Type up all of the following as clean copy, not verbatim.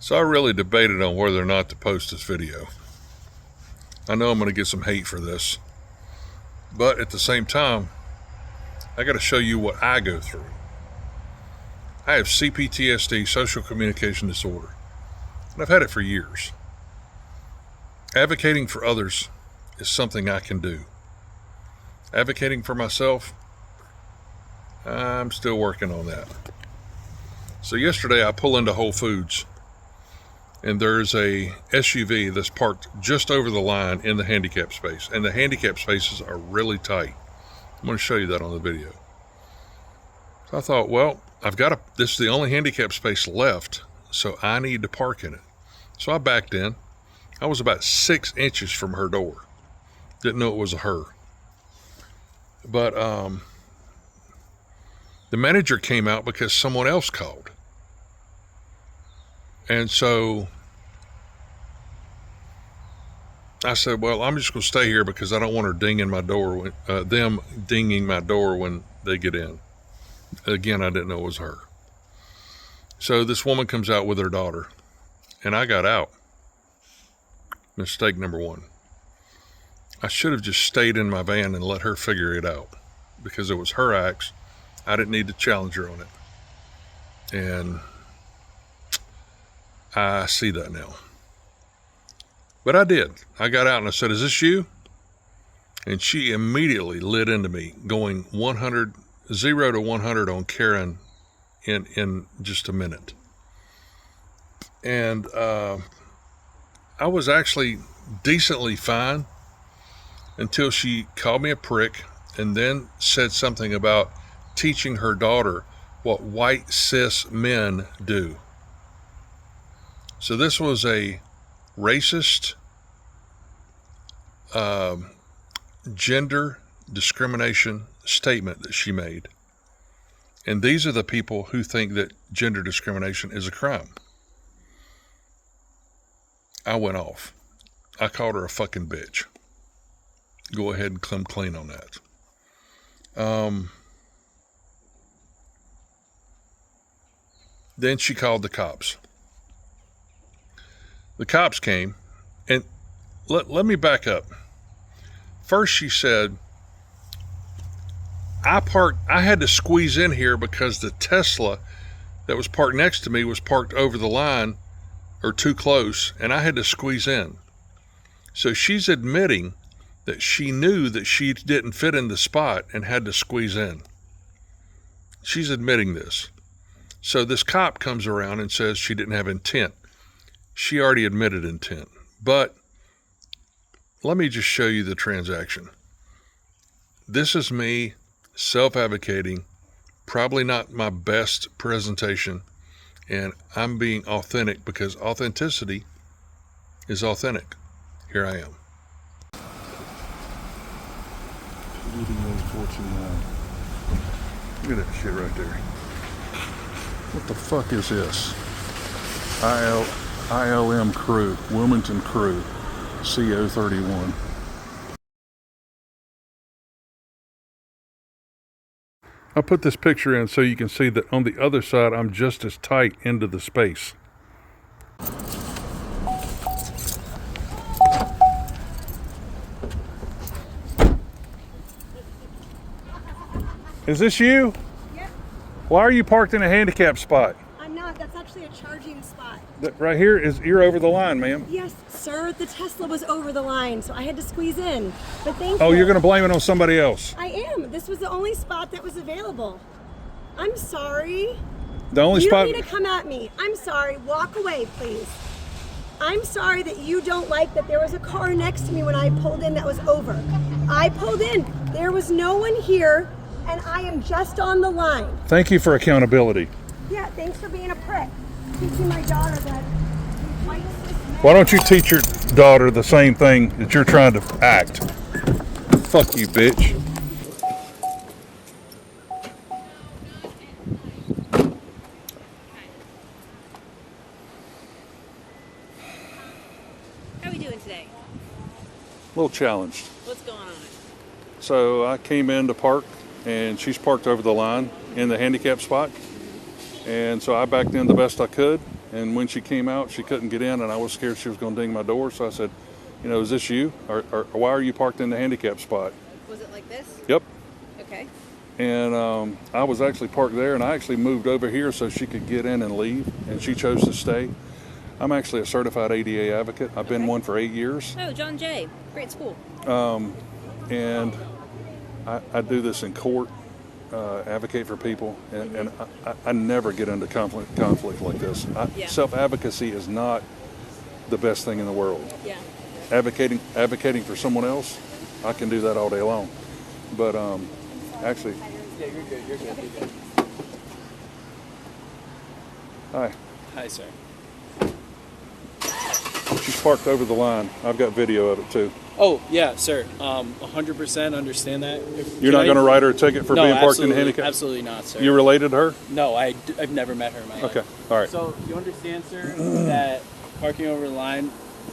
So I really debated on whether or not to post this video. I know I'm going to get some hate for this, but at the same time, I got to show you what I go through. I have CPTSD, social communication disorder, and I've had it for years. Advocating for others is something I can do. Advocating for myself, I'm still working on that. So yesterday I pull into Whole Foods, and there's a SUV that's parked just over the line in the handicap space, and the handicap spaces are really tight. I'm going to show you that on the video. So I thought, well, this is the only handicap space left, so I need to park in it. So I backed in. I was about 6 inches from her door. Didn't know it was a her. But the manager came out because someone else called. And so I said, well, I'm just going to stay here because I don't want her dinging my door, them dinging my door when they get in. Again, I didn't know it was her. So this woman comes out with her daughter, and I got out. Mistake number one. I should have just stayed in my van and let her figure it out because it was her acts. I didn't need to challenge her on it. And I see that now. But I did. I got out and I said, is this you? And she immediately lit into me, going 0 to 100 on Karen in just a minute. And I was actually decently fine until she called me a prick and then said something about teaching her daughter what white cis men do. So this was a racist, gender discrimination statement that she made. And these are the people who think that gender discrimination is a crime. I went off. I called her a fucking bitch. Go ahead and come clean on that. Then she called the cops. The cops came, and let me back up. First she said, I had to squeeze in here because the Tesla that was parked next to me was parked over the line or too close, and I had to squeeze in. So she's admitting that she knew that she didn't fit in the spot and had to squeeze in. She's admitting this. So this cop comes around and says she didn't have intent. She already admitted intent. But let me just show you the transaction. This is me self-advocating, probably not my best presentation, and I'm being authentic because authenticity is authentic. Here I am. Look at that shit right there. What the fuck is this? ILM crew, Wilmington crew, CO31. I put this picture in so you can see that on the other side, I'm just as tight into the space. Is this you? Yep. Why are you parked in a handicap spot? I'm not. That's actually a charging spot. Right here you're over the line, ma'am. Yes, sir. The Tesla was over the line, so I had to squeeze in. But thank you. Oh, you're going to blame it on somebody else? I am. This was the only spot that was available. I'm sorry. The only spot. You don't need to come at me. I'm sorry. Walk away, please. I'm sorry that you don't like that there was a car next to me when I pulled in that was over. I pulled in. There was no one here, and I am just on the line. Thank you for accountability. Yeah, thanks for being a prick. Teaching my daughter that white cis men. Why don't you teach your daughter the same thing that you're trying to act? Fuck you, bitch. How are we doing today? A little challenged. What's going on? So I came in to park, and she's parked over the line in the handicap spot. And so I backed in the best I could, And when she came out, she couldn't get in, and I was scared she was going to ding my door. So I said, you know, is this you? Or why are you parked in the handicap spot? Was it like this? Yep. Okay. And I was actually parked there, and I actually moved over here so she could get in and leave, and she chose to stay. I'm actually a certified ADA advocate. I've been one for 8 years. Oh, John Jay. Great school. And I do this in court, advocate for people, and I never get into conflict like this. Self-advocacy is not the best thing in the world. Yeah. Advocating for someone else, I can do that all day long. But actually, Yeah, you're good. You're good. hi. Hi, sir. She's parked over the line. I've got video of it too. Oh, yeah, sir. 100% understand that. You're not going to write her a ticket for being parked in the handicap? Absolutely not, sir. You related to her? No, I've never met her in my life. Okay, all right. So you understand, sir, that parking over the line,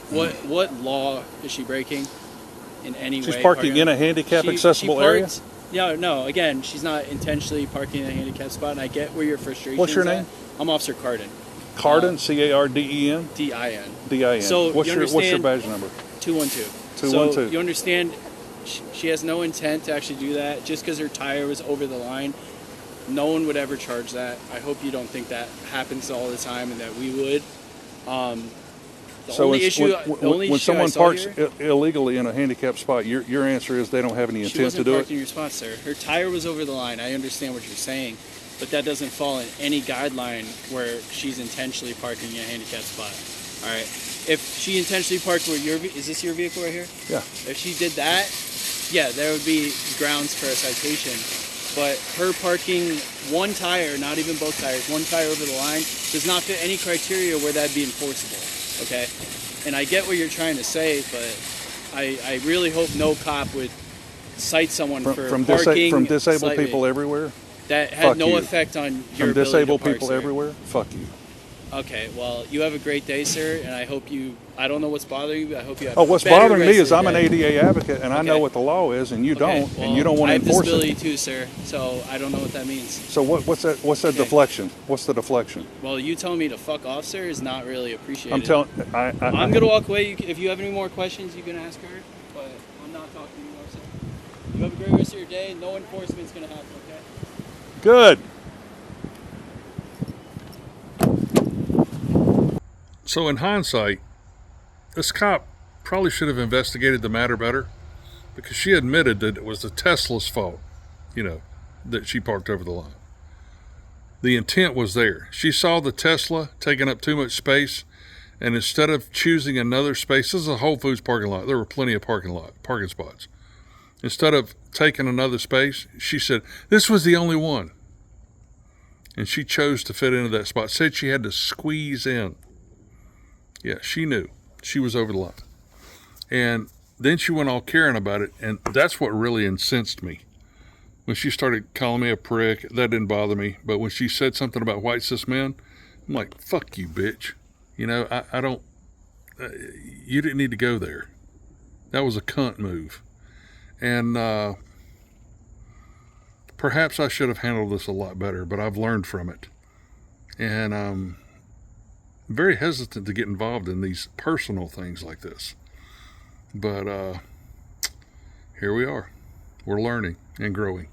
what law is she breaking in any way? She's parking in a handicap accessible area? No, again, she's not intentionally parking in a handicap spot, and I get where your frustration is. What's your name? I'm Officer KAREN. Carden, C-A-R-D-E-N? D-I-N. D-I-N. So what's your badge number? 212. 212. So you understand she has no intent to actually do that. Just because her tire was over the line, no one would ever charge that. I hope you don't think that happens all the time and that we would. When someone parks illegally in a handicapped spot, your answer is they don't have any intent to do it? She wasn't parked in your spot, sir. Her tire was over the line. I understand what you're saying, but that doesn't fall in any guideline where she's intentionally parking in a handicapped spot. All right. If she intentionally parked where is this your vehicle right here? Yeah. If she did that, yeah, there would be grounds for a citation. But her parking one tire, not even both tires, one tire over the line, does not fit any criteria where that'd be enforceable. Okay? And I get what you're trying to say, but I really hope no cop would cite someone for parking from disabled slightly. people everywhere. That had no effect on your From ability disabled to park, people sir. everywhere? Fuck you. Okay, well, you have a great day, sir, and I hope I don't know what's bothering you, but I hope you have what's a better bothering me rest is of I'm the an day. ADA advocate, and I know Okay. what the law is, and you don't, Okay, and you don't want to enforce I have disability it. too, sir, so I don't know what that means. So what's that Okay. deflection? What's the deflection? Well, you telling me to fuck off, sir, is not really appreciated. I'm telling. I'm going to walk away. If you have any more questions, you can ask her, but I'm not talking anymore, sir. You have a great rest of your day. No enforcement's going to happen, okay? Good. So in hindsight, this cop probably should have investigated the matter better, because she admitted that it was the Tesla's fault, that she parked over the line. The intent was there. She saw the Tesla taking up too much space, and instead of choosing another space, this is a Whole Foods parking lot. There were plenty of parking spots. Instead of taking another space, she said, this was the only one. And she chose to fit into that spot. Said she had to squeeze in. Yeah, she knew. She was over the line. And then she went all Karen about it, and that's what really incensed me. When she started calling me a prick, that didn't bother me. But when she said something about white cis men, I'm like, fuck you, bitch. I don't, you didn't need to go there. That was a cunt move. And perhaps I should have handled this a lot better, but I've learned from it. And I'm very hesitant to get involved in these personal things like this. But here we are. We're learning and growing.